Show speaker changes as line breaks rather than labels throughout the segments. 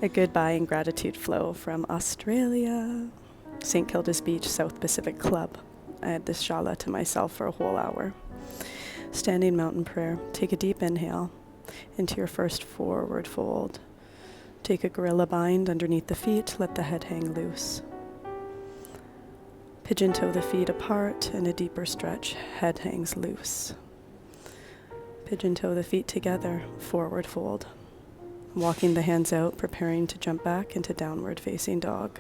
A goodbye and gratitude flow from Australia. St. Kilda's Beach, South Pacific Club. I had this shala to myself for a whole hour. Standing mountain prayer. Take a deep inhale into your first forward fold. Take a gorilla bind underneath the feet. Let the head hang loose. Pigeon toe the feet apart in a deeper stretch. Head hangs loose. Pigeon toe the feet together. Forward fold. Walking the hands out, preparing to jump back into downward facing dog.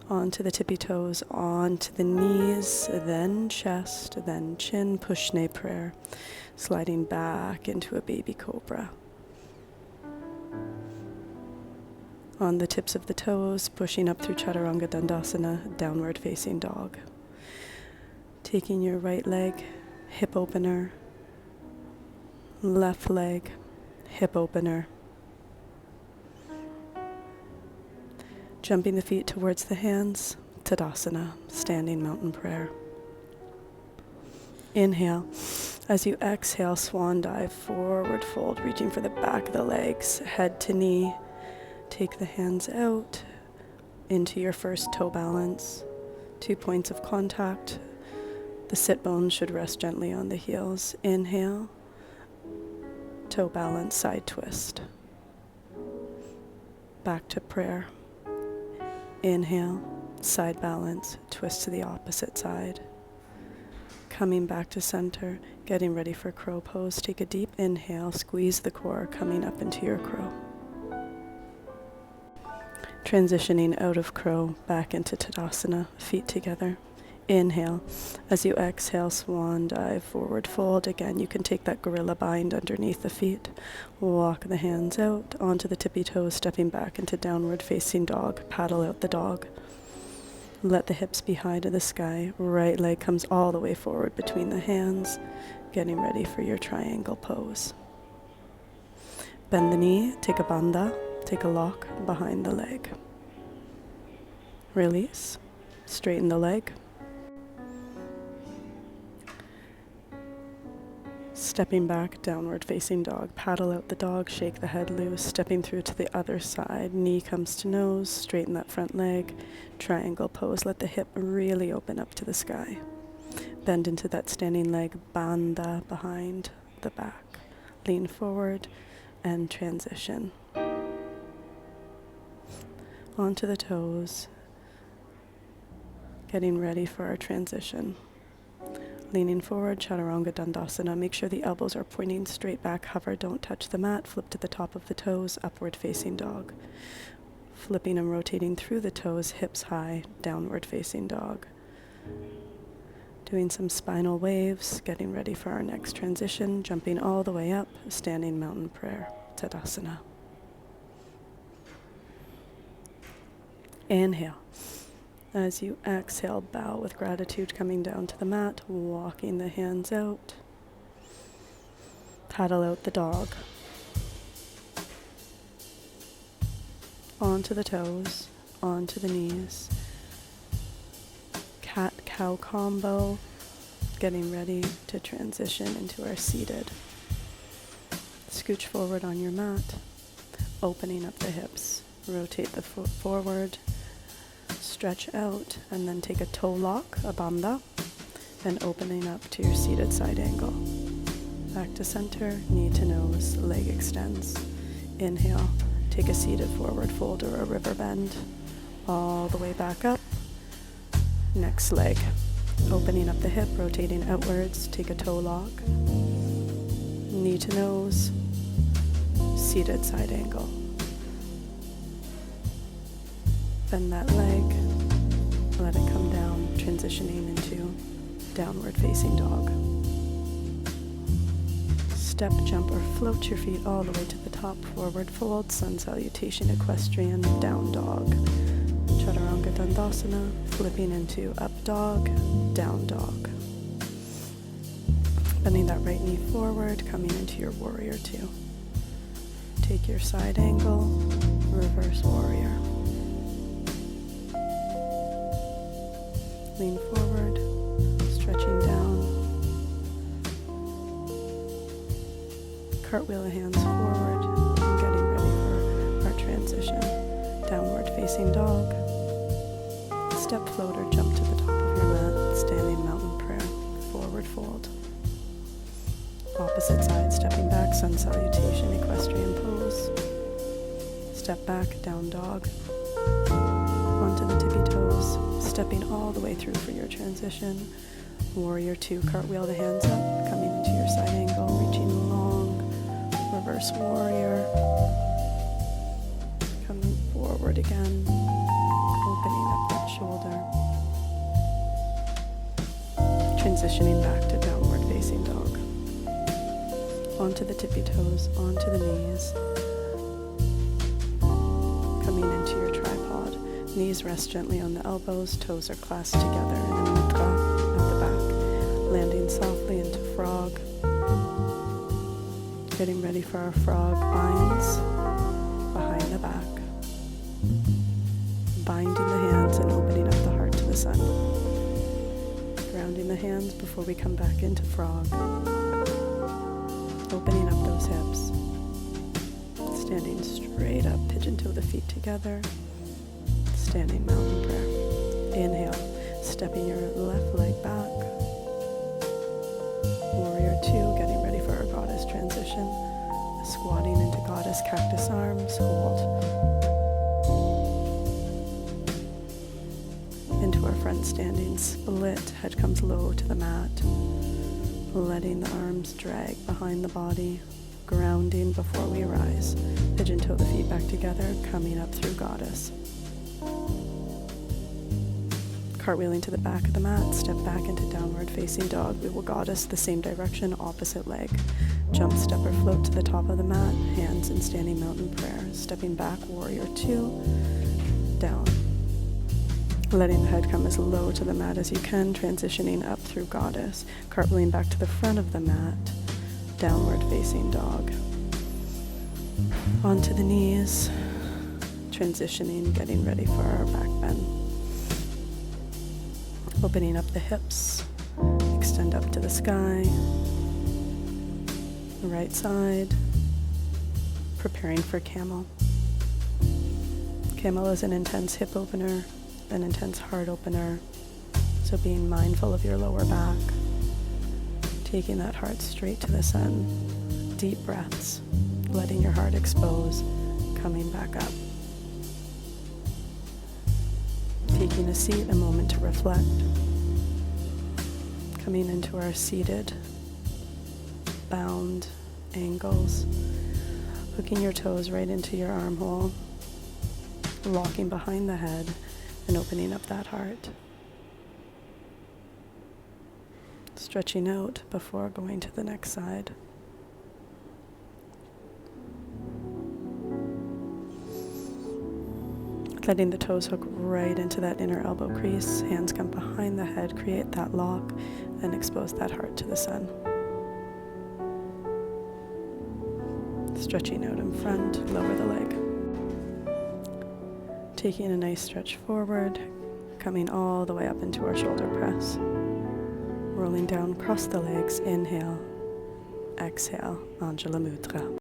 Onto the tippy toes, onto the knees, then chest, then chin, Pushne prayer. Sliding back into a baby cobra. On the tips of the toes, pushing up through Chaturanga Dandasana, downward facing dog. Taking your right leg, hip opener, left leg, hip opener. Jumping the feet towards the hands, Tadasana, standing mountain prayer. Inhale. As you exhale, swan dive, forward fold, reaching for the back of the legs, head to knee. Take the hands out into your first toe balance. 2 points of contact. The sit bones should rest gently on the heels. Inhale. Toe balance, side twist. Back to prayer. Inhale, side balance, twist to the opposite side. Coming back to center, getting ready for crow pose. Take a deep inhale, squeeze the core, coming up into your crow. Transitioning out of crow, back into Tadasana, feet together. Inhale. As you exhale, swan dive, forward fold. Again, you can take that gorilla bind underneath the feet. Walk the hands out onto the tippy toes, stepping back into downward facing dog. Paddle out the dog. Let the hips be high to the sky. Right leg comes all the way forward between the hands. Getting ready for your triangle pose. Bend the knee, take a bandha, take a lock behind the leg. Release. Straighten the leg. Stepping back, downward facing dog. Paddle out the dog, shake the head loose, stepping through to the other side. Knee comes to nose, straighten that front leg. Triangle pose, let the hip really open up to the sky. Bend into that standing leg, bandha behind the back. Lean forward and transition. Onto the toes. Getting ready for our transition. Leaning forward, Chaturanga Dandasana. Make sure the elbows are pointing straight back. Hover, don't touch the mat. Flip to the top of the toes, upward facing dog. Flipping and rotating through the toes, hips high, downward facing dog. Doing some spinal waves, getting ready for our next transition. Jumping all the way up, standing mountain prayer, Tadasana. Inhale. As you exhale, bow with gratitude, coming down to the mat, walking the hands out. Paddle out the dog. Onto the toes, onto the knees. Cat-cow combo, getting ready to transition into our seated. Scooch forward on your mat, opening up the hips. Rotate the foot forward. Stretch out, and then take a toe lock, a bandha, and opening up to your seated side angle. Back to center, knee to nose, leg extends. Inhale, take a seated forward fold or a river bend. All the way back up. Next leg. Opening up the hip, rotating outwards, take a toe lock. Knee to nose, seated side angle. Bend that leg, let it come down, transitioning into downward facing dog. Step, jump, or float your feet all the way to the top, forward fold, sun salutation, equestrian, down dog. Chaturanga Dandasana, flipping into up dog, down dog. Bending that right knee forward, coming into your warrior two. Take your side angle, reverse warrior. Lean forward, stretching down. Cartwheel the hands forward and getting ready for our transition. facing dog. Step float or jump to the top of your mat, standing mountain prayer, forward fold. Opposite side, stepping back, sun salutation, equestrian pose. Step back, down dog. Onto the tippy toes, stepping all the way through for your transition. Warrior 2, cartwheel the hands up, coming into your side angle, reaching long. Reverse warrior. Coming forward again, opening up that shoulder. Transitioning back to downward facing dog. Onto the tippy toes, onto the knees. Coming into your tripod. Knees rest gently on the elbows, toes are clasped together in a mudra at the back. Landing softly into frog. Getting ready for our frog binds behind the back. Binding the hands and opening up the heart to the sun. Grounding the hands before we come back into frog. Opening up those hips. Standing straight up, pigeon toe the feet together. Standing mountain prayer. Inhale, stepping your left leg back. Warrior 2, getting ready for our goddess transition. Squatting into goddess cactus arms, hold. Into our front standing split, head comes low to the mat. Letting the arms drag behind the body, grounding before we rise. Pigeon toe the feet back together, coming up through goddess. Cartwheeling to the back of the mat, step back into downward facing dog. We will goddess the same direction, opposite leg. Jump, step, or float to the top of the mat, hands in standing mountain prayer. Stepping back, warrior 2, down. Letting the head come as low to the mat as you can, transitioning up through goddess. Cartwheeling back to the front of the mat, downward facing dog. Onto the knees, transitioning, getting ready for our back bend. Opening up the hips, extend up to the sky. The right side, preparing for camel. Camel is an intense hip opener, an intense heart opener, so being mindful of your lower back, taking that heart straight to the sun, deep breaths, letting your heart expose, coming back up. Taking a seat, a moment to reflect, coming into our seated, bound angles, hooking your toes right into your armhole, locking behind the head, and opening up that heart. Stretching out before going to the next side. Letting the toes hook right into that inner elbow crease, hands come behind the head, create that lock, and expose that heart to the sun. Stretching out in front, lower the leg. Taking a nice stretch forward, coming all the way up into our shoulder press. Rolling down across the legs, inhale, exhale, Anjala Mudra.